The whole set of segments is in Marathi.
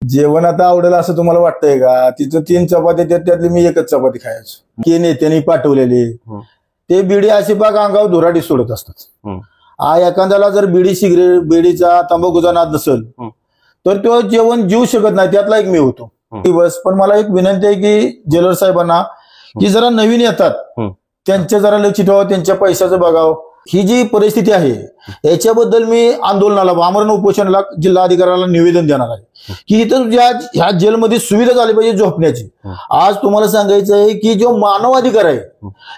जेवण आता आवडेल असं तुम्हाला वाटतंय का? तिथं 3 चपात्या त्यातली मी एकच चपाती खायचो की नेत्यांनी पाठवलेली ते बिडी अशी बाग अंगावर धुराडी सोडत असतात. एखाद्याला जर बिडी सिगरेट बिडीचा तंबाखूचा नाद नसेल तर तो जेवण जीव शकत नाही. त्यातला एक मी होतो दिवस. पण मला एक विनंती आहे की जेलर साहेबांना की जरा नवीन येतात त्यांच्या जरा लक्ष ठेवावं, त्यांच्या पैशाचं बघावं. ही जी परिस्थिती आहे याच्याबद्दल मी आंदोलनाला आमरण उपोषणाला जिल्हाधिकाऱ्याला निवेदन देणार आहे की इथं ह्या जेलमध्ये सुविधा झाली पाहिजे झोपण्याची. आज तुम्हाला सांगायचं आहे की जो मानव अधिकार आहे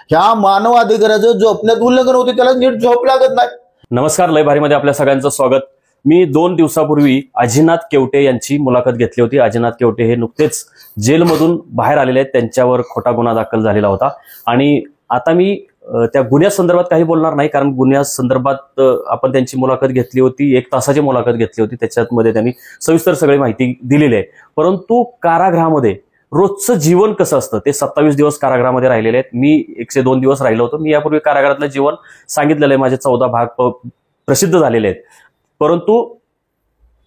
ह्या मानव अधिकाराचं झोपण्यात उल्लंघन होते, त्याला नीट झोप लागत नाही. नमस्कार, लय भारीमध्ये आपल्या सगळ्यांचं स्वागत. मी 2 दिवसापूर्वी अजिनाथ केवटे यांची मुलाखत घेतली होती. अजिनाथ केवटे हे नुकतेच जेलमधून बाहेर आलेले आहेत. त्यांच्यावर खोटा गुन्हा दाखल झालेला होता आणि आता मी त्या गुन्ह्यासंदर्भात काही बोलणार नाही, कारण गुन्ह्यासंदर्भात आपण त्यांची मुलाखत घेतली होती, 1 तासाची मुलाखत घेतली होती. त्याच्यामध्ये त्यांनी सविस्तर सगळी माहिती दिलेली आहे. परंतु कारागृहामध्ये रोजचं जीवन कसं असतं ते 27 दिवस कारागृहामध्ये राहिलेले आहेत. मी 102 दिवस राहिलो होतो. मी यापूर्वी कारागृहातलं जीवन सांगितलेलं आहे, माझे 14 भाग प्रसिद्ध झालेले आहेत. परंतु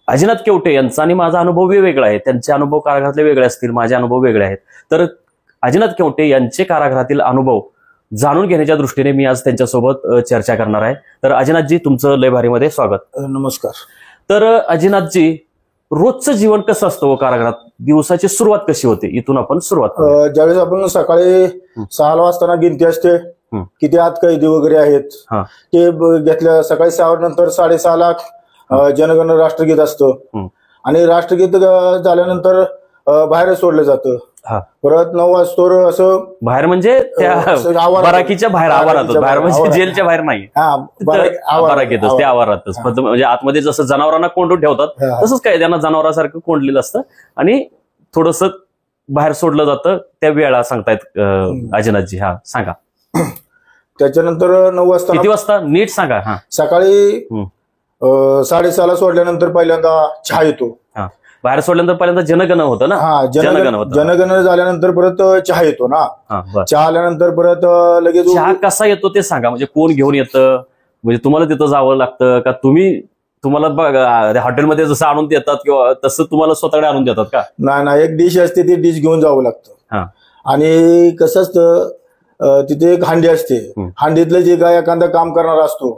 अजिनाथ केवटे यांचा आणि माझा अनुभव वेगवेगळा आहे. त्यांचे अनुभव कारागृहातले वेगळे असतील, माझे अनुभव वेगळे आहेत. तर अजिनाथ केवटे यांचे कारागृहातील अनुभव जाणून घेण्याच्या दृष्टीने मी आज त्यांच्यासोबत चर्चा करणार आहे. तर अजिनाथजी, तुमचं लय भारीमध्ये स्वागत. नमस्कार. तर अजिनाथजी, रोजचं जीवन कसं असतं कारागृहात? दिवसाची सुरुवात कशी होते? इथून आपण सुरुवात करू. ज्यावेळेस आपण सकाळी 6 वाजताना गिनती असते किती आत कैदी वगैरे आहेत ते घेतल्या. सकाळी 6 नंतर 6:30 ला जनगण राष्ट्रगीत असतं आणि राष्ट्रगीत झाल्यानंतर बाहेर सोडलं जातं. परत 9 वाजता असं बाहेर म्हणजे त्या बराकीच्या बाहेर आवारातच, बाहेर म्हणजे जेलच्या बाहेर नाही, बराकीतच, त्या आवारातच. म्हणजे आतमध्ये जसं जनावरांना कोंडून ठेवतात तसंच काय त्यांना जनावरांसारखं कोंडलेलं असतं आणि थोडस बाहेर सोडलं जातं. त्या वेळा सांगतायत अजिनाथजी. हा सांगा. त्याच्यानंतर 9 वाजता किती वाजता नीट सांगा. सकाळी 6:30 ला सोडल्यानंतर पहिल्यांदा चहा येतो. बाहेर सोडल्यानंतर पहिल्यांदा जनगण होतं ना. जनगण झाल्यानंतर परत चहा येतो ना. चहा आल्यानंतर परत लगेच चहा कसा येतो ते सांगा. म्हणजे कोण घेऊन येतं? म्हणजे तुम्हाला तिथं जावं लागतं का? तुम्हाला हॉटेलमध्ये जसं आणून देतात किंवा तसं तुम्हाला स्वतःकडे आणून देतात का? नाही, एक डिश असते, ती डिश घेऊन जावं लागतं. आणि कसं असतं तिथे एक हांडी असते. हांडीतलं जे काय एखादा काम करणारा असतो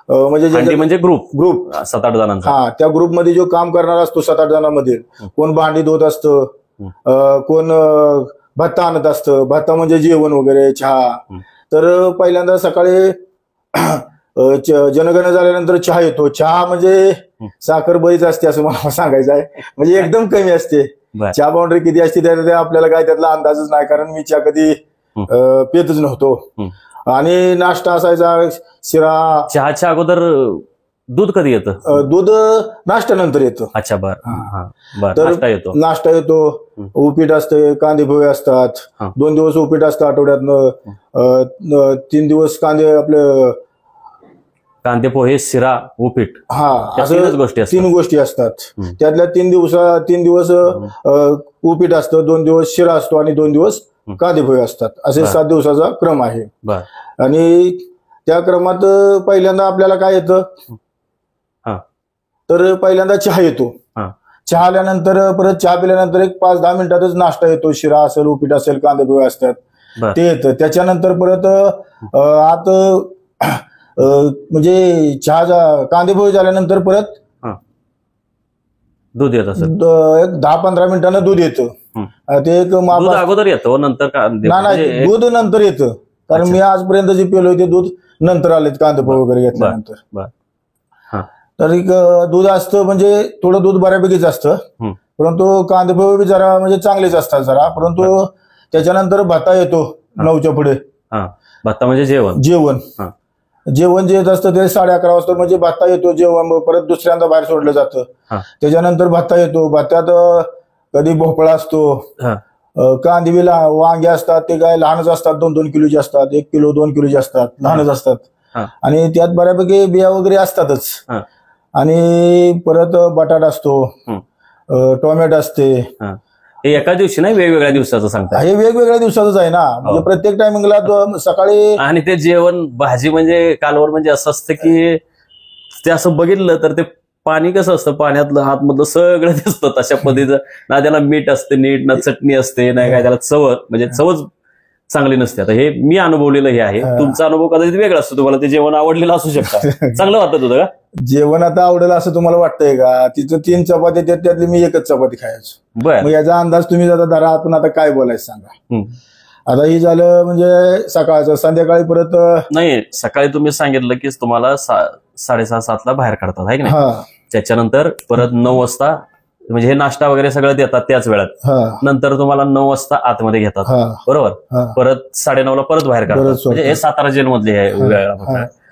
म्हणजे ग्रुप 7-8 जणांचा. त्या ग्रुपमध्ये जो काम करणारा असतो 7-8 जणांमध्ये कोण भांडी धुत असतं, कोण भत्ता आणत असतं. भत्ता म्हणजे जेवण वगैरे, चहा. तर पहिल्यांदा सकाळी जनगणना झाल्यानंतर चहा येतो. चहा म्हणजे साखर बरीच असते असं मला सांगायचं आहे. म्हणजे एकदम कमी असते. चहा बाउंड्री किती असते त्याचा आपल्याला काय त्यातला अंदाजच नाही, कारण मी चहा कधी पितच नव्हतो. आणि नाश्ता असायचा, शिरा. चहाच्या अगोदर दूध कधी येतं? दूध नाश्त्यानंतर येतं. अच्छा, बरं. नाश्ता येतो, उपीट असते, कांदे पोहे असतात. 2 दिवस उपीट असतं आठवड्यातनं. 3 दिवस कांदे पोहे, शिरा, उपीट. असं 3 गोष्टी असतात. त्यातल्या 3 दिवस उपीट असतं, 2 दिवस शिरा असतो आणि 2 दिवस कांदे पोहे असतात. असे 7 दिवसाचा क्रम आहे. आणि त्या क्रमात पहिल्यांदा आपल्याला काय येतं तर पहिल्यांदा चहा येतो. चहा आल्यानंतर परत चहा पिल्यानंतर एक 5-10 मिनिटातच नाश्ता येतो. शिरा असेल, उपीट असेल, कांदे पोहे असतात, ते येतं. त्याच्यानंतर परत आत म्हणजे चहा कांदे पोहे झाल्यानंतर परत दूध येत असेल. एक 10-15 मिनिटांना दूध येतं. ते एक अगोदर येतं नंतर? नाही, दूध नंतर येतं, कारण मी आजपर्यंत जे पिलोय ते दूध नंतर आलेत कांदे पोहे वगैरे घेतल्यानंतर. तर एक दूध असतं, म्हणजे थोडं दूध बऱ्यापैकीच असतं, परंतु कांदे पोहे बी जरा म्हणजे चांगलेच असतात जरा. परंतु त्याच्यानंतर भत्ता येतो 9च्या पुढे. भत्ता म्हणजे जेवण जे येत असतं ते 11:30 वाजता म्हणजे भत्ता येतो. जेवण परत दुसऱ्यांदा बाहेर सोडलं जातं. त्याच्यानंतर भत्ता येतो. भत्त्यात कधी भोपळा असतो, कांदे बी वांगे असतात, ते काय लहानच असतात, 2-2 किलोचे असतात, 1 किलो 2 किलोचे असतात, लहानच असतात. आणि त्यात बऱ्यापैकी बिया वगैरे असतातच. आणि परत बटाटा असतो, टोमॅटो असते. एका दिवशी नाही, वेगवेगळ्या दिवसाचं सांगता? हे वेगवेगळ्या दिवसाचंच आहे ना. म्हणजे प्रत्येक टायमिंगला सकाळी. आणि ते जेवण भाजी म्हणजे कालवण म्हणजे असं असतं की ते असं बघितलं तर ते पाणी कसं असतं, पाण्यातलं आतमधलं सगळं दिसतं तशा पद्धतीचं. ना त्याला मीठ असते नीट, ना चटणी असते, ना काय त्याला चव, म्हणजे चवच चांगली नसते. आता हे मी अनुभवलेलं हे आहे. तुमचा अनुभव कदाचित वेगळा असतो, तुम्हाला ते जेवण आवडलेलं असू शकतं. चांगलं वाटत होतं का जेवण आता आवडेल असं तुम्हाला वाटतंय का? तिथं 3 चपाती त्यातली मी एकच चपाती खायचो. बरं. मग याचा अंदाज तुम्ही आता धरा. आपण आता काय बोलायचं सांगा. आता ही झालं म्हणजे सकाळचं. संध्याकाळी परत नाही, सकाळी तुम्ही सांगितलं की तुम्हाला 6:30-7ला बाहेर काढतात, आहे की नाही? त्याच्यानंतर परत 9 वाजता म्हणजे हे नाश्ता वगैरे सगळं देतात त्याच वेळात. नंतर तुम्हाला 9 वाजता आतमध्ये घेतात, बरोबर. परत 9:30ला परत बाहेर काढतात. म्हणजे हे सातारा जेलमधले आहे.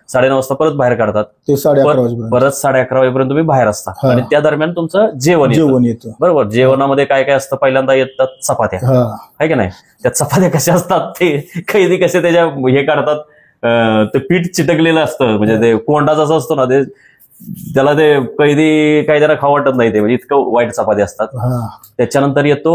9:30 वाजता परत बाहेर काढतात. ते 11:30 परत 11:30 वाजेपर्यंत तुम्ही बाहेर असता. आणि त्या दरम्यान तुमचं जेवण येतं, बरोबर. जेवणामध्ये काय काय असतं? पहिल्यांदा येतात चपात्या, आहे की नाही? त्या चपात्या कशा असतात, ते कैदी कसे त्याच्या हे काढतात, ते पीठ चिटकलेलं असतं, म्हणजे ते कोंडा जसा असतो ना, ते त्याला ते कैदी काही जरा खाऊ वाटत नाही, ते म्हणजे इतकं वाईट चपाती असतात. त्याच्यानंतर येतो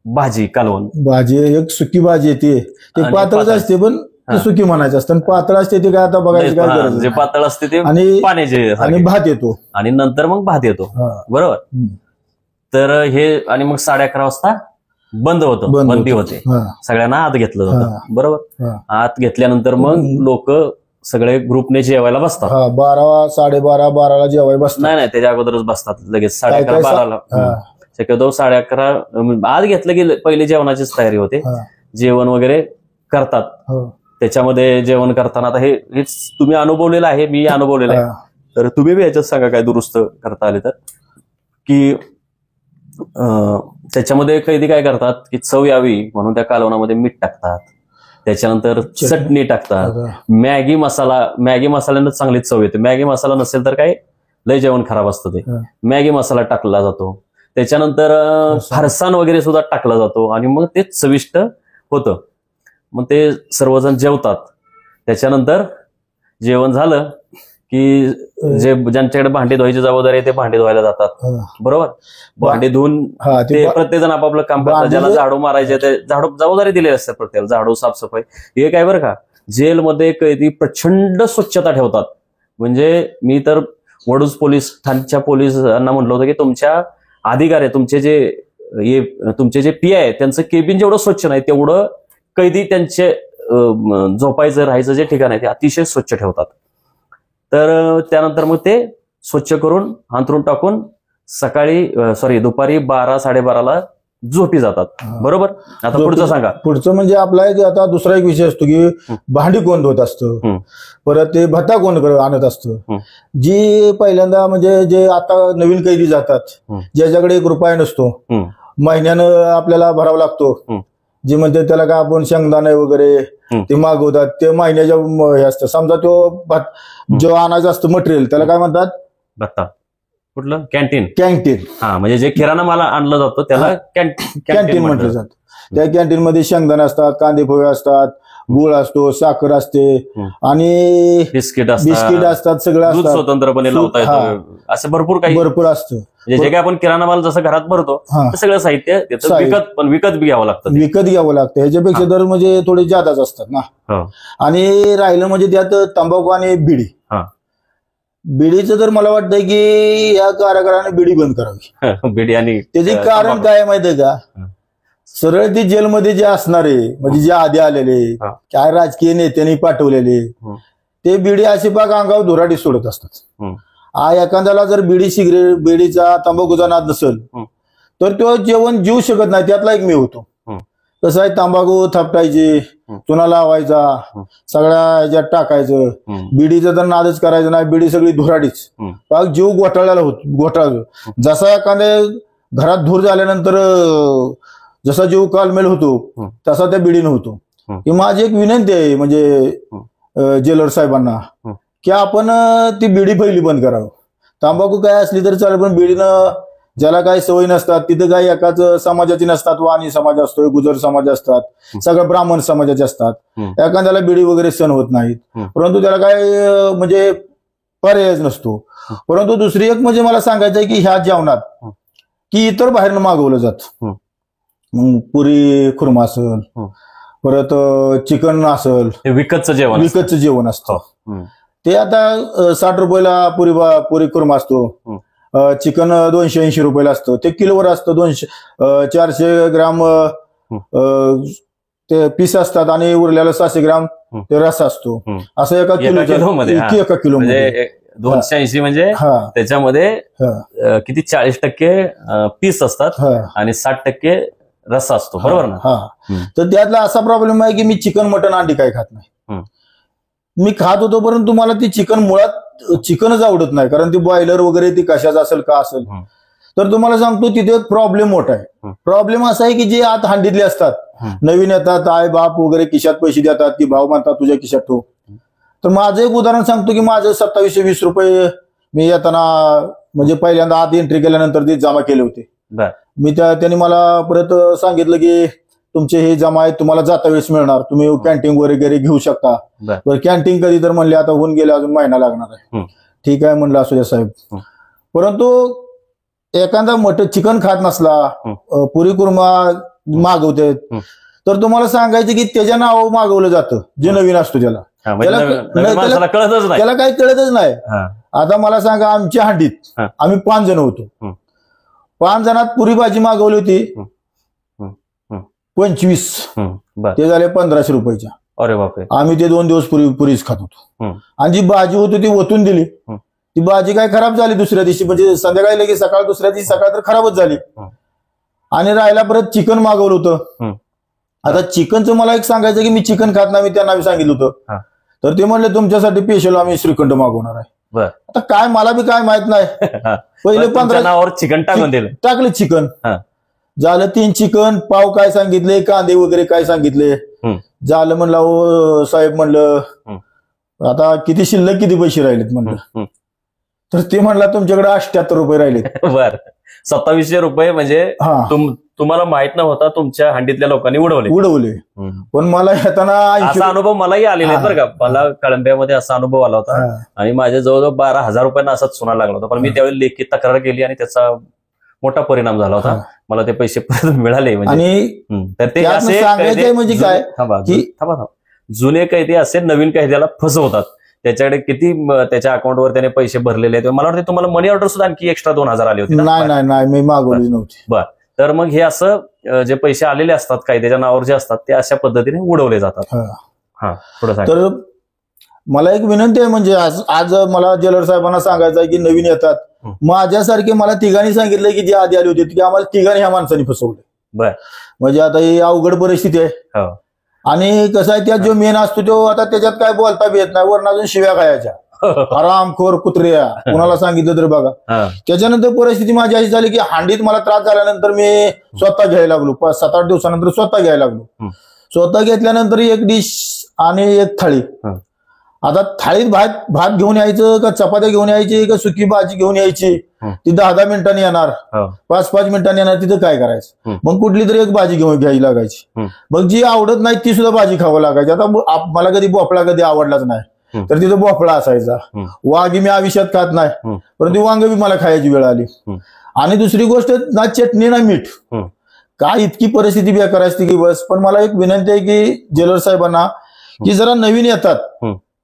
भाजी, कालवण भाजी, एक सुकी भाजी येते. ते पातळच असते, पण सुकी म्हणायचं असतं. पातळ असते ते काय आता बघायची काय गरज. जे पातळ असते ते पाण्याचे, आणि भात येतो, आणि नंतर मग भात येतो, बरोबर. तर हे आणि मग 11:30 वाजता बंद होतं, बंदी होते. सगळ्यांना आत घेतलं जातं, बरोबर. आत घेतल्यानंतर मग लोक सगळे ग्रुपने जेवायला बसतात. 12, 12:30 जेवायला बसतात. नाही, त्याच्या अगोदरच बसतात लगेच 11:30-12ला. शक्यतो 11:30 आत घेतलं की पहिली जेवणाचीच तयारी होते. जेवण वगैरे करतात. त्याच्यामध्ये जेवण करताना आता हेच तुम्ही अनुभवलेलं आहे, मी अनुभवलेलं आहे. तर तुम्ही बी याच्यात सांगा काय दुरुस्त करता आले तर, की त्याच्यामध्ये कैदी काय करतात की चव यावी म्हणून त्या कालवणामध्ये मीठ टाकतात, त्याच्यानंतर चटणी टाकतात, मॅगी मसाल्यानं चांगली चव येते. मॅगी मसाला नसेल तर काय लय जेवण खराब असतं. ते मॅगी मसाला टाकला जातो. त्याच्यानंतर फरसाण वगैरे सुद्धा टाकला जातो, आणि मग ते चविष्ट होतं. मग ते सर्वजण जेवतात. त्याच्यानंतर जेवण झालं की ज्यांच्याकडे भांडी धुवायची जबाबदारी आहे ते भांडी धुवायला जातात, बरोबर. भांडी धुवून ते प्रत्येक जण आपापलं काम करतात. ज्याला झाडू मारायचे ते झाडू जबाबदारी दिलेली असते प्रत्येकाला, झाडू साफसफाई हे काय बरं का. जेलमध्ये कैदी प्रचंड स्वच्छता ठेवतात. म्हणजे मी तर वडूज पोलीस ठाण्याच्या पोलिसांना म्हटलं होतं की तुमच्या अधिकारी तुमचे जे पी आहे त्यांचं केबिन जेवढं स्वच्छ नाही तेवढं कैदी त्यांचे झोपायचं राहायचं जे ठिकाण आहे ते अतिशय स्वच्छ ठेवतात. तर त्यानंतर मग ते स्वच्छ करून अंथरून टाकून दुपारी 12-12:30ला झोपी जातात, बरोबर. आता पुढचं सांगा. पुढचं म्हणजे आपला आता दुसरा एक विषय असतो की भांडी कोण धुत असतं, परत ते भत्ता कोण आणत असतं. जी पहिल्यांदा म्हणजे जे आता नवीन कैदी जातात, ज्याच्याकडे 1 रुपया नसतो, महिन्यानं आपल्याला भरावा लागतो. जे म्हणते त्याला काय आपण शेंगदाणे वगैरे ते मागवतात, ते महिन्याच्या हे असतं. समजा तो जो आणायचं असतं मटेरियल त्याला काय म्हणतात? भत्ता. कुठलं? कॅन्टीन. म्हणजे जे किराणा माल आणलं जातं त्याला कॅन्टीन म्हटलं जातं. त्या कॅन्टीन मध्ये शेंगदाणे असतात, कांदे पोहे असतात, गुळ असतो, साखर असते, आणि बिस्किट असतात, सगळं असतं. स्वतंत्रपणे लावता येतं, असं भरपूर असतं. जे काय आपण किराणा माल जसं घरात भरतो ते सगळं साहित्य विकत घ्यावं लागतं. ह्याच्यापेक्षा दर म्हणजे थोडे जादाच असतात ना. आणि राहिलं म्हणजे त्यात तंबाखू आणि बिडीचं तर मला वाटतंय की या कारागृहाने बिडी बंद करावी. बिडी. आणि त्याचे कारण काय माहितीये का? सरळ ती जेलमध्ये जे असणारे म्हणजे जे आधी आलेले काय राजकीय नेत्यांनी पाठवलेले ते बिडी अशी पाक अंगावर धुराडी सोडत असतात. एखाद्याला जर बिडीचा तंबाखूचा नाद नसेल तर तो जेवण जीव शकत नाही. त्यातला एक मी होतो. कसं आहे, तंबाखू थपटायची, चुना लावायचा, सगळ्या ह्याच्यात टाकायचं. बिडीचं तर नादच करायचं नाही. बिडी सगळी धुराडीच, पाक जीव घोटाळा. जसा एखाद्या घरात धूर झाल्यानंतर जसा जीव कालमेल होतो तसा त्या बिडीनं होतो. ही माझी एक विनंती आहे म्हणजे जेलर साहेबांना की आपण ती बिडी पहिली बंद करावं. तंबाखू काय असली तरी चालेल, पण बिडीनं ज्याला काही सवय नसतात, तिथं काही एकाच समाजाची नसतात, वाणी समाज असतोय, गुजर समाज असतात, सगळं ब्राह्मण समाजाचे असतात. एखाद्याला बिडी वगैरे सण होत नाहीत, परंतु त्याला काय म्हणजे पर्यायच नसतो. परंतु दुसरी एक म्हणजे मला सांगायचं आहे की ह्या जेवणात की इतर बाहेरनं मागवलं जातं. पुरी खुर्मा असेल, परत चिकन असेल, विकतचं जेवण असतं. ते आता 60 रुपयाला पुरी खुर्मा असतो, चिकन 280 रुपयाला असतं, ते किलोवर असतं. 400 ग्राम ते पीस असतात आणि उरलेला 600 ग्राम ते रस असतो. असं एका किलो मध्ये 280 म्हणजे त्याच्यामध्ये किती 40% पीस असतात आणि 60% रस्सा असतो, बरोबर ना? तर त्यातला असा प्रॉब्लेम आहे की मी चिकन मटन अंडी काही खात नाही. मी खात होतो, परंतु मला ती चिकन मुळात चिकनच आवडत नाही, कारण ती बॉयलर वगैरे ती कशाच असेल का असेल. तर तुम्हाला सांगतो तिथे एक प्रॉब्लेम मोठा आहे. प्रॉब्लेम असा आहे की जे आत हांडीतले असतात, नवीन येतात, आई बाप वगैरे खिशात पैसे देतात की भाव म्हणतात तुझ्या खिशात ठेव. तर माझं एक उदाहरण सांगतो की माझं 2720 रुपये मी येताना म्हणजे पहिल्यांदा आत एंट्री केल्यानंतर ते जमा केले होते. मी त्यांनी मला परत सांगितलं की तुमचे हे जमा आहेत, तुम्हाला जाता वेळेस मिळणार, तुम्ही कॅन्टीन वगैरे घेऊ शकता. कॅन्टीन कधी तर म्हणले आता होऊन गेले, अजून महिना लागणार आहे. ठीक आहे म्हणलं, असू द्या साहेब. परंतु एखादा मटन चिकन खात नसला, पुरी कुर्मा मागवते, तर तुम्हाला सांगायचं की त्याच्या नाव मागवलं जातं जे नवीन असतो त्याला काही कळतच नाही. आता मला सांगा, आमच्या हंडीत आम्ही 5 जण होतो. 5 जणात पुरी भाजी मागवली होती 25, ते झाले 1500 रुपयाच्या. अरे बापरे. आम्ही ते 2 दिवस पुरीच खात होतो. आणि जी भाजी होती ती ओतून दिली, ती भाजी काय खराब झाली दुसऱ्या दिवशी, म्हणजे संध्याकाळी लगेच सकाळ, दुसऱ्या दिवशी सकाळ तर खराबच झाली. आणि राहायला परत चिकन मागवलं होतं. आता चिकनचं मला एक सांगायचं की मी चिकन खात नाही, मी त्यांना सांगितलं होतं. तर ते म्हणले तुमच्यासाठी स्पेशल आम्ही श्रीखंड मागवणार आहे. आता काय मला बी काय माहित नाही. पहिले 15 चिकन टाकले, चिकन झालं 3 चिकन, पाव काय सांगितले, कांदे वगैरे काय सांगितले, झालं. म्हणलं ओ साहेब, म्हणलं आता किती शिल्लक किती पैसे राहिलेत म्हणलं. तर ते म्हणला तुमच्याकडे 78 रुपये राहिले. बर, 2700 रुपये म्हणजे तुम्हाला माहित नव्हता, तुमच्या हंडीतल्या लोकांनी उडवले. पण मला येताना असा अनुभव मलाही आलेला आहे बरं का. मला कळंब्यामध्ये असा अनुभव आला होता आणि माझ्या जवळजवळ 12,000 रुपयांना असाच सोना लागला होता. पण मी त्यावेळी लेखी तक्रार केली आणि त्याचा मोठा परिणाम झाला होता. मला ते पैसे परत मिळाले. म्हणजे तर ते असे म्हणजे काय की जुने कायदे असे नवीन कायद्याला फसवतात. त्याच्याकडे किती त्याच्या अकाउंटवर त्याने पैसे भरलेले आहेत. मला वाटतं तुम्हाला मनी ऑर्डर सुद्धा आणखी एक्स्ट्रा 2000 आले होते. नाही, मी मागवली नव्हती. बर, तर मग हे असं जे पैसे आलेले असतात कायद्याच्या नावावर जे असतात ते अशा पद्धतीने उडवले जातात. तर मला एक विनंती आहे, म्हणजे आज मला जेलर साहेबांना सांगायचं आहे की नवीन येतात, माझ्यासारखे मला तिघांनी सांगितलं की जे आधी आले होते की आम्हाला तिघांनी ह्या माणसांनी फसवले. बर, म्हणजे आता ही अवघड परिस्थिती आहे. आणि कसं आहे, त्यात जो मेन असतो तो आता त्याच्यात काय बोलता बी येत नाही, वरून अजून शिव्या खायच्या, आरामखोर कुत्र्या, कुणाला सांगितलं तर बघा. त्याच्यानंतर परिस्थिती माझी अशी झाली की हांडीत मला त्रास झाल्यानंतर मी स्वतः घ्यायला लागलो. 7-8 दिवसानंतर स्वतः घ्यायला लागलो. स्वतः घेतल्यानंतर एक डिश आणि एक थाळी. आता थाळीत भात घेऊन यायचं का चपात्या घेऊन यायची का सुकी भाजी घेऊन यायची, ती 10-10 मिनिटांनी येणार, 5-5 मिनिटांनी येणार. तिथं काय करायचं, मग कुठली तरी एक भाजी घेऊन घ्यायची लागायची. मग जी आवडत नाही ती सुद्धा भाजी खावं लागायची. आता मला कधी भोपळा कधी आवडलाच नाही, तर तिथं भोपळा असायचा. वांगी मी आयुष्यात खात नाही, परंतु वांग बी मला खायची वेळ आली. आणि दुसरी गोष्ट, ना चटणी ना मीठ, काय इतकी परिस्थिती बेकार असते की बस. पण मला एक विनंती आहे की जेलर साहेबांना की जरा नवीन येतात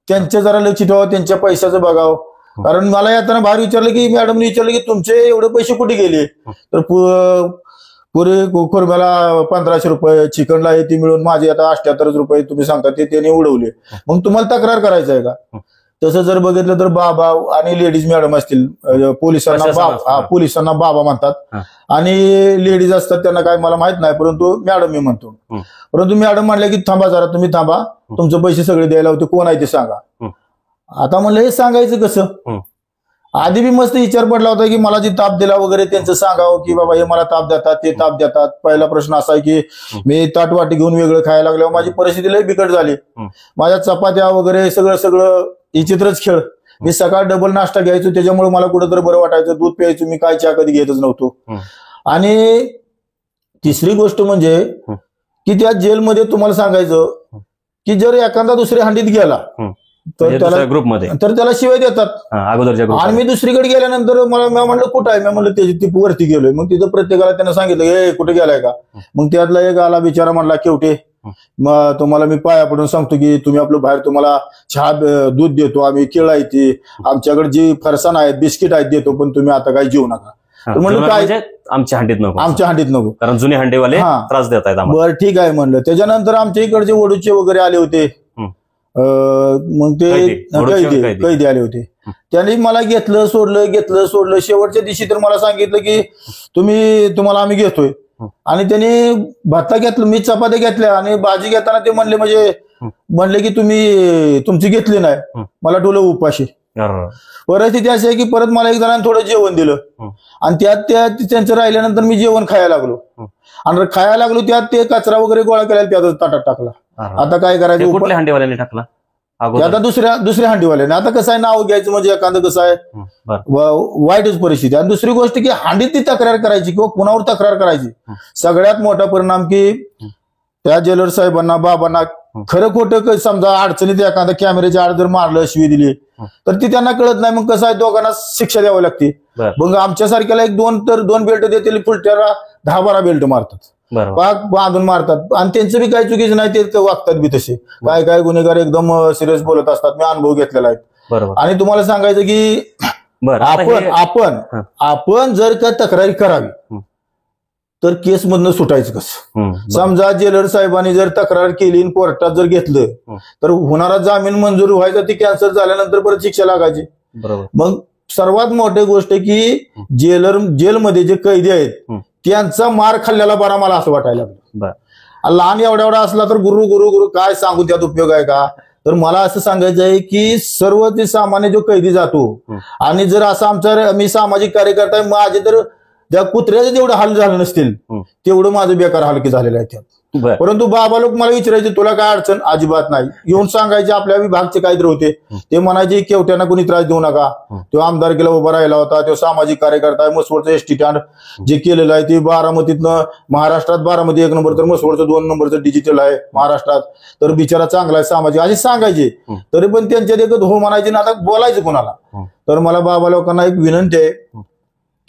त्यांचे जरा लक्ष ठेवावं, त्यांच्या पैशाचं बघावं. कारण मला येताना बाहेर विचारलं की मॅडमने विचारलं की तुमचे एवढे पैसे कुठे गेले, तर पुरे कुर्म्याला 1500 रुपये, चिकनला हे ती मिळून माझे आता 78 रुपये तुम्ही सांगता ते त्याने उडवले. मग तुम्हाला तक्रार करायचं आहे का? तसं जर बघितलं तर बाबा आणि लेडीज मॅडम असतील, पोलिसांना बाबा म्हणतात आणि लेडीज असतात त्यांना काय मला माहित नाही, परंतु मॅडम मी म्हणतो. परंतु मॅडम म्हणले की थांबा जरा, तुम्ही थांबा, तुमचे पैसे सगळे द्यायला होते, कोण आहे ते सांगा. आता म्हणलं हे सांगायचं कसं? आधी बी मस्त विचार पडला होता की मला जी ताप दिला वगैरे त्यांचं सांगावं की बाबा हे मला ताप देतात ते ताप देतात. पहिला प्रश्न असा आहे की मी ताटवाटी घेऊन वेगळं खायला लागल्यावर माझी परिस्थिती लई बिकट झाली. माझ्या चपात्या वगैरे सगळं विचित्रच खेळ. मी सकाळ डबल नाश्ता घ्यायचो, त्याच्यामुळे मला कुठेतरी बरं वाटायचं. दूध प्यायचो, मी काय चहा कधी घेतच नव्हतो. आणि तिसरी गोष्ट म्हणजे की त्या जेलमध्ये तुम्हाला सांगायचं की जर एखादा दुसऱ्या हंडीत गेला तर त्याला शिवाय देतात अगोदरच्या. आणि मी दुसरीकडे गेल्यानंतर मला म्हणलं कुठं आहे, मी म्हणलं ती वरती गेलोय. मग तिथं प्रत्येकाला त्यांना सांगितलं हे कुठे गेलाय का. मग त्यातला एक आला बिचारा, म्हणला केवटे मग तुम्हाला मी पाया पडून सांगतो की तुम्ही आपलं बाहेर तुम्हाला चहा दूध देतो आम्ही, केळं आहे ती आमच्याकडे जी फरसाण आहेत बिस्किट आहेत देतो, पण तुम्ही आता काही जेवू नका. तर म्हणलं काय म्हणजे आमच्या हंडीत नको, आमच्या हंडीत नको, कारण जुने हंडीवाले त्रास देत आहेत आम्हाला. बरं ठीक आहे म्हणलं. त्याच्यानंतर आमच्या इकडचे वडूचे वगैरे आले होते, मग ते कैदी आले होते. त्यांनी मला घेतलं सोडलं. शेवटच्या दिवशी तर मला सांगितलं की तुम्हाला आम्ही घेतोय, आणि त्यांनी भत्ता घेतलं, मी चपात्या घेतल्या, आणि भाजी घेताना ते म्हणले की तुम्ही तुमची घेतली नाही, मला ठेवलं उपाशी. परिस्थिती अशी आहे की परत मला एक जणांनी थोडं जेवण दिलं, आणि त्यात त्यांचं राहिल्यानंतर मी जेवण खायला लागलो, आणि खायला लागलो त्यात ते कचरा वगैरे गोळा केला त्यातच ताटात टाकला. आता काय करायचं? कुठल्या हंडीवाल्याने टाकला? आता दुसऱ्या हंडीवाल्याने. आता कसं आहे, नाव घ्यायचं म्हणजे एखादं कसं आहे वाईटच परिस्थिती. आणि दुसरी गोष्ट की हांडीत ती तक्रार करायची किंवा कुणावर तक्रार करायची, सगळ्यात मोठा परिणाम की त्या जेलर साहेबांना बाबांना खरं खोटं समजा अडचणीत एखादा कॅमेऱ्याच्या आड जर मारलं, शिवी दिली, तर ती त्यांना कळत नाही. मग कसं आहे, दोघांना शिक्षा द्यावी लागते. मग आमच्यासारख्याला एक दोन बेल्ट देतील, फुलट्याला 10-12 बेल्ट मारतात, पाक बांधून मारतात, आणि त्यांचं बी काही चुकीचं नाही, ते वागतात बी तसे. काय गुन्हेगार एकदम सिरियस बोलत असतात, मी अनुभव घेतलेला आहे. आणि तुम्हाला सांगायचं की आपण जर का तक्रारी करावी तर केसमधनं सुटायचं कसं? समजा जेलर साहेबांनी जर तक्रार केली आणि कोर्टात जर घेतलं तर होणारा जामीन मंजूर व्हायचा, ती कॅन्सल झाल्यानंतर परत शिक्षा लागायची. मग सर्वात मोठी गोष्ट की जेलमध्ये जे कैदी आहेत त्यांचा मार खाल्ल्याला बरा मला असं वाटायला लागलं. लहान एवढा असला तर गुरु काय सांगू, त्यात उपयोग आहे का? तर मला असं सांगायचं आहे की सर्व ते सामान्य जो कैदी जातो, आणि जर असं मी सामाजिक कार्यकर्ता आहे, माझे तर ज्या कुत्र्याचे जेवढे हाल झाले नसतील तेवढं माझं बेकार हालकी झालेलं आहे त्यात. परंतु बाबा लोक मला विचारायचे तुला काय अडचण? अजिबात नाही. येऊन सांगायचे आपल्या विभागचे काहीतरी होते, ते म्हणायचे केवट्यांना कोणी त्रास देऊ नका. तो आमदारकीला उभा राहिला होता, तो सामाजिक कार्यकर्ता आहे. मसवडचं एसटी स्टँड जे केलेलं आहे ते बारामतीतनं, महाराष्ट्रात बारामती 1 नंबर तर मसवडचं 2 नंबरचं डिजिटल आहे महाराष्ट्रात, तर बिचारा चांगला आहे सामाजिक असे सांगायचे. तरी पण त्यांच्या देखत हो म्हणायचे ना, आता बोलायचं कोणाला? तर मला बाबा लोकांना एक विनंती आहे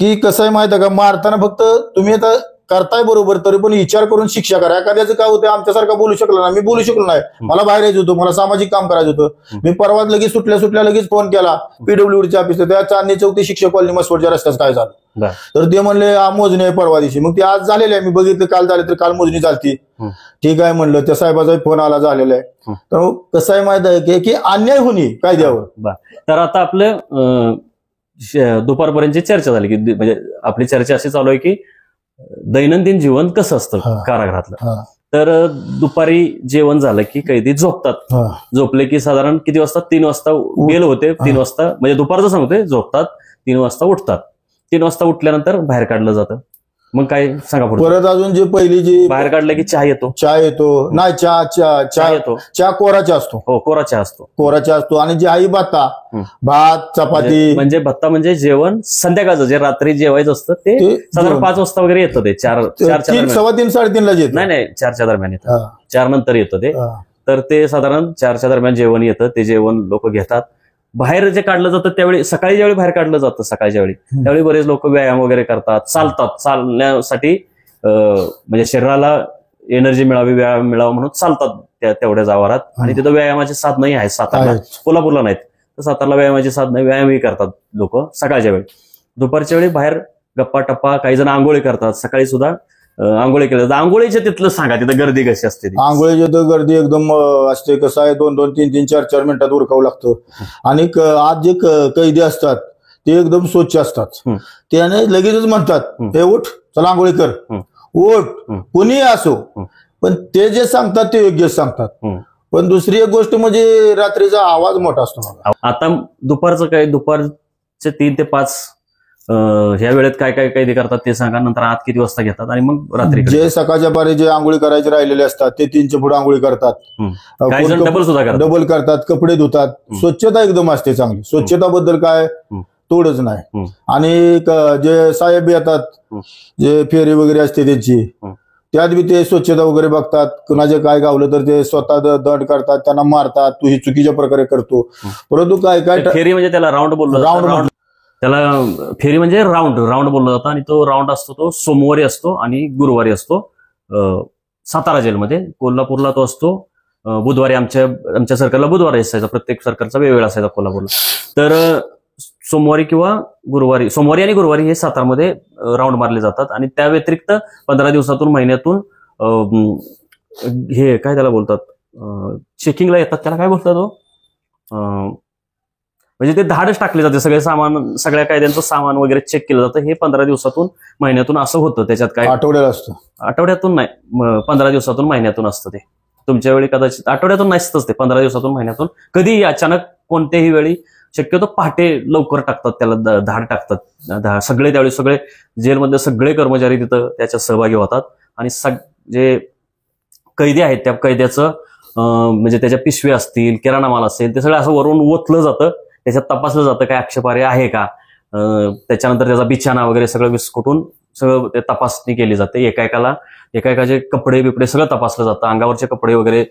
की कसं आहे माहिती आहे का, मारताना फक्त तुम्ही आता करताय बरोबर, तरी पण विचार करून शिक्षा करा. एखाद्याचं काय होतं, आमच्यासारखा बोलू शकलो ना, मी बोलू शकलो नाही, मला बाहेर यायचं होतं, मला सामाजिक काम करायचं होतं. मी परवा लगेच सुटल्या लगेच फोन केला पीडब्ल्यूडीच्या ऑफिसला, त्या चांदणी चौक ते शिक्षक कॉलनी मसवडच्या रस्त्यात काय झालं, तर ते म्हणले मोजणी आहे परवा दिवशी. मग ते आज झालेले आहे, मी बघितलं काल झाले, तर काल मोजणी झाली. ठीक आहे म्हणलं, त्या साहेबाचा फोन आला झालेला आहे. तर कसं आहे माहिती आहे की अन्याय होणे कायद्यावर. तर आता आपलं दुपारपर्यंतची चर्चा झाली की, म्हणजे आपली चर्चा अशी चालू आहे की दैनंदिन जीवन कसं असतं कारागृहातलं. तर दुपारी जेवण झालं की कैदी झोपतात. झोपले की साधारण किती वाजता? 3 वाजता गेलं होते. 3 वाजता म्हणजे दुपारचं सांगतोय, झोपतात, 3 वाजता उठतात. 3 वाजता उठल्यानंतर बाहेर काढलं जातं. मग काय सांगा परत अजून जे पहिली जी बाहेर काढलं की चहा येतो नाही, चहा येतो. चहा कोराचा असतो. हो, कोरा असतो. आणि जे आई भात चपाती, म्हणजे भत्ता म्हणजे जेवण संध्याकाळचं जे रात्री जेवायचं असतं ते साधारण 5 वाजता वगैरे येतं. ते 4-3, 3:15-3:30ला येत नाही 4च्या दरम्यान येतं. 4 नंतर येतं ते. तर ते साधारण 4च्या दरम्यान जेवण येतं. ते जेवण लोक घेतात. बाहेर जे काढलं जातं त्यावेळी, सकाळी ज्यावेळी बाहेर काढलं जातं सकाळच्या वेळी, त्यावेळी बरेच लोक व्यायाम वगैरे करतात, चालतात. चालण्यासाठी म्हणजे शरीराला एनर्जी मिळावी, व्यायाम मिळावा म्हणून चालतात तेवढ्याच आवारात. आणि तिथं व्यायामाची साधनंही आहेत. सातारला, कोल्हापूरला नाहीत, तर सातारला व्यायामाची साधनं, व्यायामही करतात लोक सकाळच्या वेळी. दुपारच्या वेळी बाहेर गप्पा टप्पा, काही जण आंघोळी करतात. सकाळी सुद्धा आंघोळी केल्या जातात. आंघोळीच्या तिथलं सांगा, तिथं गर्दी कशी असते? आंघोळीच्या तर गर्दी एकदम असते. कसं आहे, 2-2, 3-3, 4-4 मिनिटात उरकावं लागतं. आणि आज जे कैदी असतात ते एकदम स्वच्छ असतात. त्याने लगेचच म्हणतात हे उठ, चला आंघोळी कर, उठ, कुणी असो. पण ते जे सांगतात ते योग्य सांगतात. पण दुसरी एक गोष्ट म्हणजे रात्रीचा आवाज मोठा असतो. आता दुपारचं काय, दुपारचे 3 ते 5 ह्या वेळेत काय काय कैदी करतात ते सांगा. नंतर आत किती वाजता घेतात, आणि मग रात्री जे सकाळच्या पारी जे आंघोळी करायचे राहिलेले असतात ते 3च्या पुढे आंघोळी करतात. काही जण डबल करतात, कपडे धुतात. स्वच्छता एकदम असते चांगली. स्वच्छताबद्दल काय तोडच नाही. आणि जे साहेब येतात, जे फेरी वगैरे असते त्यांची, त्यात बी ते स्वच्छता वगैरे बघतात. कुणाचे काय गावलं तर ते स्वतः दंड करतात, त्यांना मारतात, तू ही चुकीच्या प्रकारे करतो. परंतु काय फेरी म्हणजे त्याला राऊंड बोललो, त्याला फेरी म्हणजे राऊंड बोललं जातं. आणि तो राऊंड असतो तो सोमवारी असतो आणि गुरुवारी असतो. सातारा जेलमध्ये. कोल्हापूरला तो असतो बुधवारी. आमच्या सरकारला बुधवारी असायचा, प्रत्येक सरकारचा वेगवेगळा असायचा कोल्हापूरला. तर सोमवारी आणि गुरुवारी हे सातारमध्ये राऊंड मारले जातात. आणि त्या व्यतिरिक्त 15 दिवसातून महिन्यातून हे काय त्याला बोलतात, चेकिंगला येतात. त्याला काय बोलतात तो, म्हणजे ते धाडच टाकले जाते. सगळे सामान, सगळ्या कायद्यांचं सामान वगैरे चेक केलं जातं. हे 15 दिवसातून महिन्यातून असं होतं. त्याच्यात काय आठवड्याला असतं, आठवड्यातून नाही, 15 दिवसातून महिन्यातून असतं ते. तुमच्या वेळी कदाचित आठवड्यातून नसतंच ते, 15 दिवसातून महिन्यातून. कधीही अचानक कोणत्याही वेळी, शक्यतो पहाटे लवकर टाकतात त्याला, धाड टाकतात सगळे. त्यावेळी सगळे जेलमधले सगळे कर्मचारी तिथं त्याच्यात सहभागी होतात. आणि जे कैदी आहेत त्या कैद्याचं म्हणजे त्याच्या पिशव्या असतील, किराणा माल असेल, ते सगळं असं वरून ओतलं जातं. त्याच्यात तपासलं जातं काय आक्षेपार्ह आहे का. त्याच्यानंतर त्याचा बिछाना वगैरे सगळं विस्कटून सगळं ते तपासणी केली जाते. एकाचे कपडे बिपडे सगळं तपासलं जातं. अंगावरचे कपडे वगैरे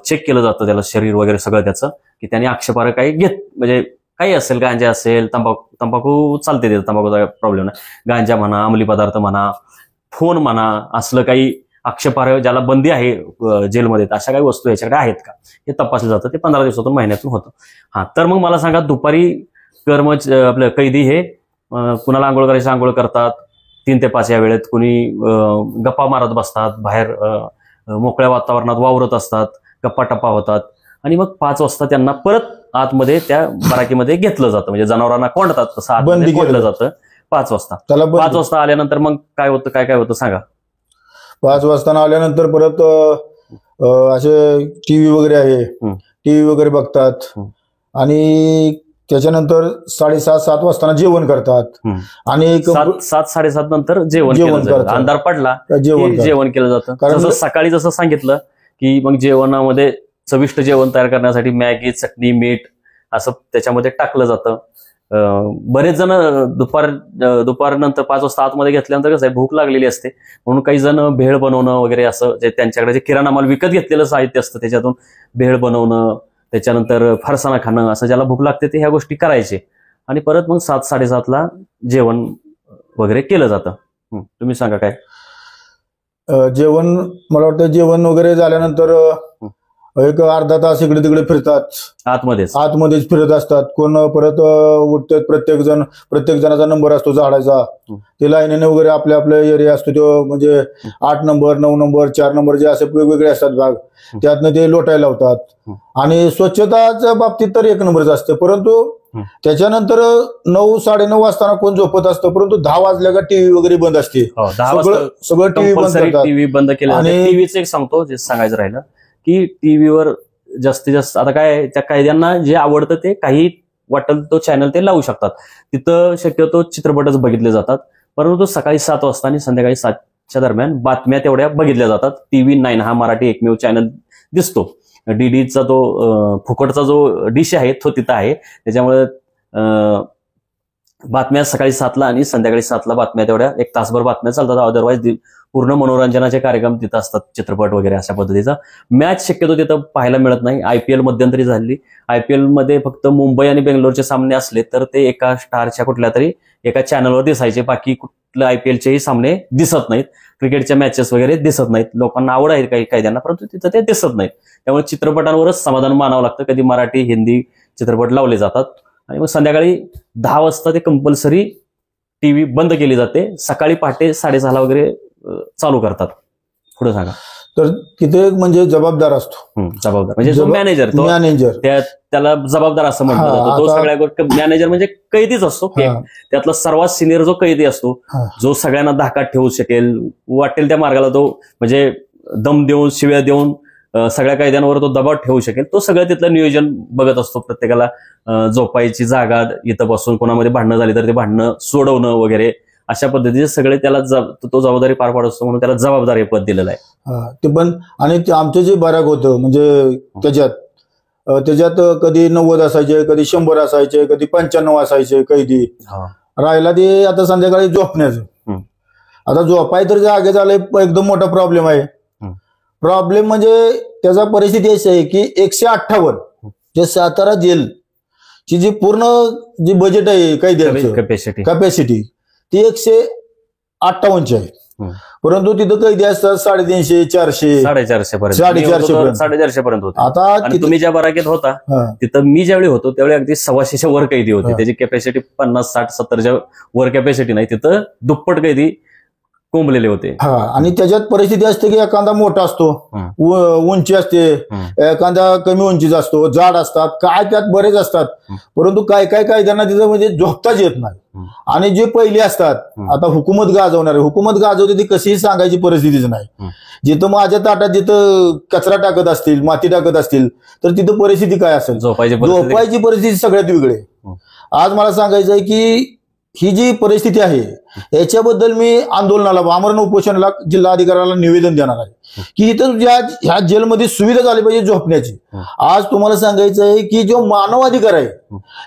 चेक केलं जातं, त्याला शरीर वगैरे सगळं त्याचं, की त्याने आक्षेपार्ह काही म्हणजे काही असेल, गांजा असेल, तंबाखू चालते तिथं, तंबाखूचा प्रॉब्लेम नाही. गांजा म्हणा, अंमली पदार्थ म्हणा, फोन म्हणा, असलं काही आक्षेपार्ह ज्याला बंदी आहे जेलमध्ये, अशा काही वस्तू याच्याकडे आहेत का हे तपासलं जातं. ते 15 दिवसातून महिन्यातून होतं. तर मग मला सांगा, दुपारी आपलं कैदी हे कुणाला आंघोळ करायची आंघोळ करतात 3 ते 5 या वेळेत. कुणी गप्पा मारत बसतात, बाहेर मोकळ्या वातावरणात वावरत असतात, गप्पा टप्पा होतात. आणि मग 5 वाजता त्यांना परत आतमध्ये त्या बराकीमध्ये घेतलं जातं. म्हणजे जनावरांना कोंडतात तसं आतमध्ये कोंडलं जातं 5 वाजता. 5 वाजता आल्यानंतर मग काय होतं, काय होतं सांगा. 5 वाजता आल्यानंतर परत असे टीव्ही वगैरे आहे, टीव्ही वगैरे बघतात. आणि त्याच्यानंतर 7:30 वाजता जेवण करतात. आणि 7-7:30 नंतर जेवण करतात. अंधार पडला जेवण केलं जातं. जसं सकाळी जसं सांगितलं की मग जेवणामध्ये चविष्ट जेवण तयार करण्यासाठी मॅगी, चटणी, मीठ असं त्याच्यामध्ये टाकलं जातं. बरेच जण दुपारनंतर 5 वाजता आतमध्ये घेतल्यानंतर कसं आहे, भूक लागलेली असते म्हणून काही जण भेळ बनवणं वगैरे, असं जे त्यांच्याकडे जे किराणा माल विकत घेतलेलं साहित्य असतं त्याच्यातून भेळ बनवणं, त्याच्यानंतर फरसाणा खाणं, असं ज्याला भूक लागते ते ह्या गोष्टी करायचे. आणि परत मग 7-7:30 जेवण वगैरे केलं जातं. तुम्ही सांगा काय. जेवण, मला वाटतं जेवण वगैरे झाल्यानंतर एक अर्धा तास इकडे तिकडे फिरतात, आतमध्येच फिरत असतात. कोण परत उठतात, प्रत्येक जणाचा नंबर असतो झाडाचा. ते लाईनीने वगैरे आपल्या एरिया असतो तो, म्हणजे 8 नंबर, 9 नंबर, 4 नंबर जे असे वेगवेगळे असतात भाग, त्यातनं ते लोटायला लावतात. आणि स्वच्छताच्या बाबतीत तर 1 नंबरच असतं. परंतु त्याच्यानंतर 9-9:30 वाजता कोण झोपत असतं, परंतु 10 वाजल्या का टीव्ही वगैरे बंद असते. सगळं टीव्ही बंद केलं. आणि टीव्हीचं एक सांगतो, जे सांगायचं राहिलं की टीव्हीवर जास्तीत जास्त आता काय, त्या कायद्यांना जे आवडतं ते काही वाटेल तो चॅनल ते लावू शकतात. तिथं शक्यतो चित्रपटच बघितले जातात. परंतु सकाळी 7 वाजता आणि संध्याकाळी 7च्या दरम्यान बातम्या तेवढ्या बघितल्या जातात. TV 9 हा मराठी एकमेव चॅनल दिसतो. डीडीचा तो फुकटचा जो डिश आहे तो तिथं आहे. त्याच्यामुळे बातम्या सकाळी 7ला आणि संध्याकाळी 7ला बातम्या तेवढ्या 1 तासभर बातम्या चालतात. अदरवाईज पूर्ण मनोरंजनाचे कार्यक्रम तिथं असतात, चित्रपट वगैरे अशा पद्धतीचा. मॅच शक्यतो तिथं पाहायला मिळत नाही. IPL मध्यंतरी झाली. IPL मध्ये फक्त मुंबई आणि बेंगलोरचे सामने असले तर ते एका स्टारच्या कुठल्या तरी एका चॅनलवर दिसायचे. बाकी कुठल्या IPLचेही सामने दिसत नाहीत. क्रिकेटच्या मॅचेस वगैरे दिसत नाहीत. लोकांना आवड आहे काही कायद्यांना, परंतु तिथं ते दिसत नाहीत. त्यामुळे चित्रपटांवरच समाधान मानावं लागतं. कधी मराठी, हिंदी चित्रपट लावले जातात. आणि मग संध्याकाळी 10 वाजता ते कंपल्सरी टीव्ही बंद केली जाते. सकाळी पहाटे 6:30 वगैरे चालू करतात. पुढे सांगा. तर तिथे म्हणजे जबाबदार असतो. जबाबदार म्हणजे जो मॅनेजर त्याला जबाबदार असं म्हटलं जातं. तो सगळ्या मॅनेजर म्हणजे कैदीच असतो. त्यातला सर्वात सिनियर जो कैदी असतो, जो सगळ्यांना धाकात ठेवू शकेल, वाटेल त्या मार्गाला तो म्हणजे दम देऊन, शिव्या देऊन सगळ्या कैद्यांवर तो दबाव ठेवू शकेल, तो सगळं तिथलं नियोजन बघत असतो. प्रत्येकाला झोपायची जागा, इथं बसून कोणामध्ये भांडणं झाली तर ते भांडणं सोडवणं वगैरे अशा पद्धतीचे सगळे त्याला तो जबाबदारी पार पाडत असतो. म्हणून त्याला जबाबदारी पद दिलेलं आहे. ते पण आणि आमचं जे बराक होतं म्हणजे त्याच्यात कधी 90 असायचे, कधी 100 असायचे, कधी 95 असायचे कैदी. राहिला ते आता संध्याकाळी झोपण्याचं. आता झोपाय तर जागे झालंय एकदम मोठा प्रॉब्लेम आहे. प्रॉब्लेम म्हणजे त्याचा परिस्थिती अशी आहे की 158 जे सातारा जेल ची जी पूर्ण जी बजेट आहे कैद्यांचं कॅपॅसिटी ती 158 आहे. परंतु तिथं कैदी असतात 350, 400, 450 पर्यंत 450 पर्यंत. 450 पर्यंत होते. आता आणि तुम्ही ज्या बराकीत होता तिथं मी ज्यावेळी होतो त्यावेळी अगदी 125च्या वर कैदी होते. त्याची कॅपॅसिटी 50, 60, 70च्या वर कॅपॅसिटी नाही, तिथं दुप्पट कैदी कोंबलेले होते. आणि त्याच्यात परिस्थिती असते की एखादा मोठा असतो, उंची असते, एखादा कमी उंचीचा असतो, जाड असतात, काय त्यात बरेच असतात. परंतु काय काय कायद्यांना तिथं म्हणजे झोपताच येत नाही. आणि जे पहिले असतात, आता हुकूमत गाजवते ती कशीही सांगायची परिस्थितीच नाही. जिथं माझ्या ताटात जिथं कचरा टाकत असतील, माती टाकत असतील, तर तिथं परिस्थिती काय असेल, झोपायची परिस्थिती सगळ्यात वेगळी. आज मला सांगायचं आहे की ही जी परिस्थिती आहे याच्याबद्दल मी आंदोलनाला, आमरण उपोषणाला, जिल्हाधिकाऱ्याला निवेदन देणार आहे की इथं ह्या जेलमध्ये सुविधा झाली पाहिजे झोपण्याची. आज तुम्हाला सांगायचं आहे की जो मानव अधिकार आहे,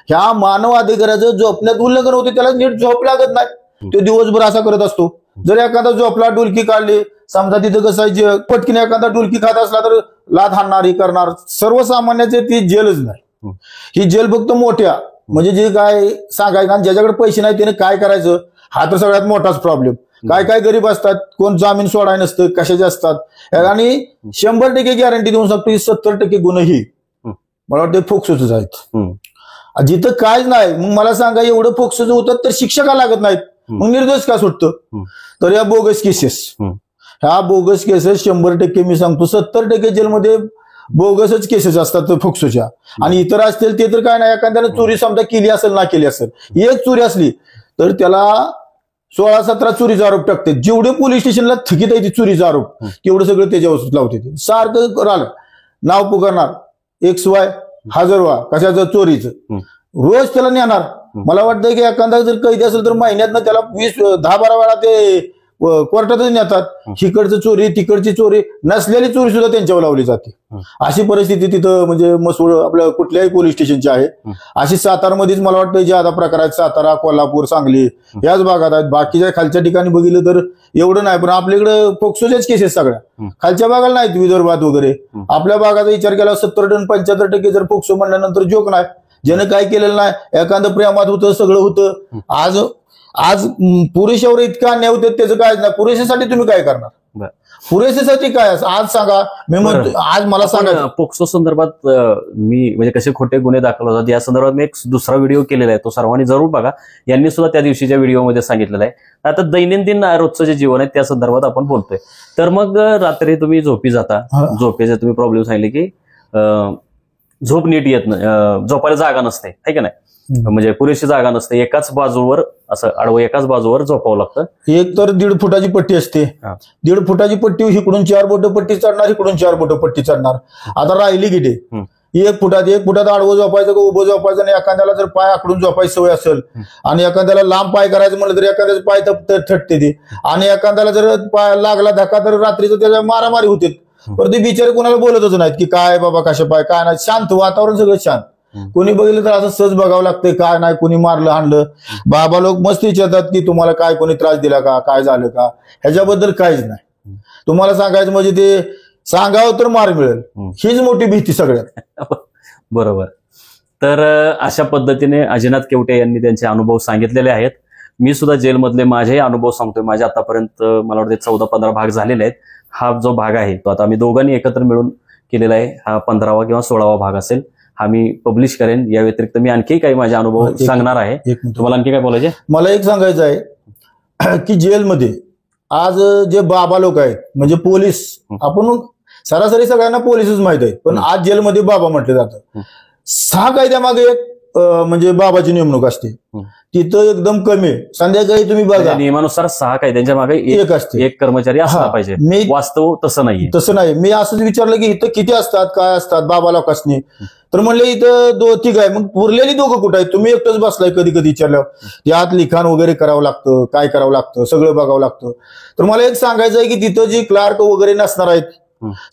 ह्या मानव अधिकाराचं झोपण्यात उल्लंघन होते, त्याला नीट झोप लागत नाही, तो दिवसभर असा करत असतो. जर एखादा झोपला, डुलकी काढली, समजा तिथं कसं आहे, पटकीने एखादा डुलकी खात असला तर लाथ हाणणार, ही करणार. सर्वसामान्याचे ती जेलच नाही. ही जेल फक्त मोठ्या म्हणजे जे काय सांगायचं, आणि ज्याच्याकडे पैसे नाही त्याने काय करायचं, हा तर सगळ्यात मोठाच प्रॉब्लेम. काय काय गरीब असतात, कोण जामीन सोडाय नसतं, कशाचे असतात. आणि 100% गॅरंटी देऊन सांगतो की 70% गुन्हे ही मला वाटतं फोक्सोच आहेत. जिथं कायच नाही, मग मला सांगा एवढं फोक्सोच होतं तर शिक्षा का लागत नाहीत, मग निर्दोष का सुटतं. तर या बोगस केसेस, ह्या बोगस केसेस 100% मी सांगतो 70% जेलमध्ये बोगसच केसेस असतात फोक्सोच्या. आणि इतर असतील ते तर काय नाही, एखाद्याने चोरी समजा केली असेल, ना केली असेल, एक चोरी असली तर त्याला 16-17 चोरीचा आरोप टाकते. जेवढे पोलीस स्टेशनला थकीत आहे ती चोरीचा आरोप, तेवढं सगळं त्याच्यावर लावते. सारखं राहिलं नाव पुकारणार, XY हजरवा कशाचं चोरीचं, रोज त्याला नेणार. मला वाटतं की एखादा जर कैदी असेल तर महिन्यात त्याला 10-12 वेळा ते कोर्टातच नेतात. हिकडची चोरी, तिकडची चोरी, नसलेली चोरी सुद्धा त्यांच्यावर लावली जाते. अशी परिस्थिती तिथं म्हणजे मसूळ आपल्या कुठल्याही पोलीस स्टेशनची आहे. अशी सातारमध्येच मला वाटतं ज्यादा प्रकार आहेत, सातारा, कोल्हापूर, सांगली याच भागात आहेत. बाकीच्या खालच्या ठिकाणी बघितलं तर एवढं नाही, पण आपल्याकडे फोक्सोच्याच केसेस सगळ्या खालच्या भागाला नाहीत, विदर्भात वगैरे. आपल्या भागाचा विचार केला 70-75% जर फोक्सो म्हणल्यानंतर जोक नाही. ज्यानं काय केलेलं नाही, एखादं प्रेमात होतं, सगळं होतं. आज पुरेशावर इतका अन्याय होते, त्याचं काय नाही. पुरेशासाठी तुम्ही काय करणार, पुरेशासाठी काय आज सांगा. मी म्हणतो आज मला सांगा पोक्सो संदर्भात मी म्हणजे कसे खोटे गुन्हे दाखल होतात या संदर्भात मी एक दुसरा व्हिडिओ केलेला आहे, तो सर्वांनी जरूर बघा. यांनी सुद्धा त्या दिवशीच्या व्हिडिओमध्ये सांगितलेलं आहे. आता दैनंदिन रोजचं जे जीवन आहे त्या संदर्भात आपण बोलतोय. तर मग रात्री तुम्ही झोपी जाता, झोपेचे तुम्ही प्रॉब्लेम सांगितले की झोप नीट येत नाही, झोपायला जागा नसते, आहे का नाही, म्हणजे पुरेशी जागा नसते, एकाच बाजूवर असं आडवं एकाच बाजूवर झोपावं लागतं. एक तर 1.5 फुटाची पट्टी असते, 1.5 फुटाची पट्टी, इकडून 4 बोट पट्टी चढणार, इकडून 4 बोट पट्टी चढणार. आता राहिली किती, 1 फुटात आडवं झोपायचं का उभं झोपायचं. आणि एखाद्याला जर पाय आकडून झोपायची सवय असेल आणि एखाद्याला लांब पाय करायचं म्हणलं तर एखाद्याचं पाय थटते ते. आणि एखाद्याला जर पाय लागला धक्का तर रात्रीचं त्याच्या मारामारी होते. पण ते बिचारे कोणाला बोलतच नाहीत की काय बाबा कशा पाय, काय नाही. शांत वातावरण, सगळं शांत. कोणी बघितलं तर असं सहज बघावं लागतंय, काय नाही, कोणी मारलं हाणलं. बाबा लोक मस्त विचारतात की तुम्हाला काय कोणी त्रास दिला का, काय झालं का, ह्याच्याबद्दल काहीच नाही. तुम्हाला सांगायचं म्हणजे ते सांगावं तर मार मिळेल, हीच मोठी भीती सगळ्यात. बरोबर. तर अशा पद्धतीने अजिनाथ केवटे यांनी त्यांचे अनुभव सांगितलेले आहेत. मी सुद्धा जेलमधले माझेही अनुभव सांगतोय. माझे आतापर्यंत मला वाटते 14-15 भाग झालेले आहेत. हा जो भाग आहे तो आता आम्ही दोघांनी एकत्र मिळून केलेला आहे. हा 15वा किंवा 16वा भाग असेल. हा मी पब्लिश करेन. या व्यतिरिक्त मी आणखी काही माझे अनुभव सांगणार आहे. तुम्हाला आणखी काय बोलायचे? मला एक सांगायचं आहे की जेलमध्ये आज जे बाबा लोक आहेत म्हणजे पोलीस, आपण सरासरी सगळ्यांना पोलीसच माहित आहे, पण आज जेलमध्ये बाबा म्हटलं जातं. 6 कायद्यामागे एक म्हणजे बाबाची नेमणूक असते, तिथं एकदम कमी. संध्याकाळी तुम्ही बघा नियमानुसार 6 कायद्यांच्या मागे एक असते, एक कर्मचारी असला पाहिजे. मी वास्तव तसं नाही. मी असंच विचारलं की इथं किती असतात, काय असतात बाबा लोकांनी, तर म्हणले इथं 2-3 आहे. मग उरलेली दोघं कुठं आहेत, तुम्ही एकटंच बसलाय. कधी कधी विचारलं यात लिखाण वगैरे करावं लागतं, काय करावं लागतं, सगळं बघावं लागतं. तर मला एक सांगायचं आहे की तिथं जी क्लार्क वगैरे नसणार आहेत,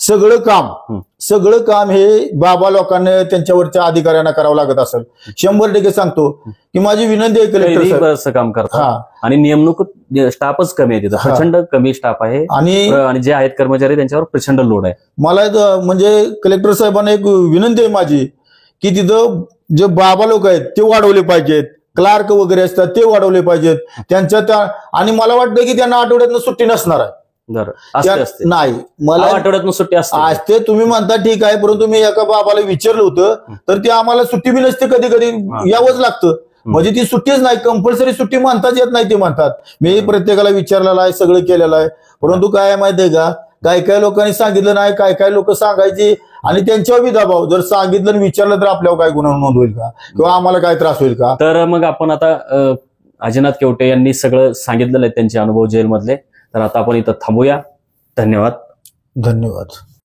सगळं काम हे बाबा लोकांना त्यांच्यावरच्या अधिकाऱ्यांना करावं लागत असेल. 100% सांगतो की माझी विनंती आहे कलेक्टर काम करतात. आणि नेमणूक स्टाफच कमी आहे, तिथं प्रचंड कमी स्टाफ आहे. आणि जे आहेत कर्मचारी त्यांच्यावर प्रचंड लोड आहे. मला म्हणजे कलेक्टर साहेबांना एक विनंती आहे माझी की तिथं जे बाबा लोक आहेत ते वाढवले पाहिजेत. क्लार्क वगैरे असतात ते वाढवले पाहिजेत त्यांच्या त्या. आणि मला वाटतं की त्यांना आठवड्यातनं सुट्टी नसणार आहे. बरं, असते असते. नाही मला आठवड्यातून सुट्टी असते. असते तुम्ही म्हणता ठीक आहे, परंतु मी एका बाबाला विचारलं होतं तर ते आम्हाला सुट्टी बी नसते, कधी कधी यावंच लागतं. म्हणजे ती सुट्टीच नाही, कंपल्सरी सुट्टी म्हणताच येत नाही ते म्हणतात. मी प्रत्येकाला विचारलेलं आहे, सगळं केलेलं आहे. परंतु काय माहितीये का, काय काय लोकांनी सांगितलं नाही, काय काय लोक सांगायचे आणि त्यांच्यावर बी दबाव. जर सांगितलं आणि विचारलं तर आपल्यावर काय गुन्हा नोंद होईल का, किंवा आम्हाला काय त्रास होईल का. तर मग आपण आता अजिनाथ केवटे यांनी सगळं सांगितलेलं आहे त्यांचे अनुभव जेलमधले. तर आता आपण इथं थांबूया. धन्यवाद. धन्यवाद.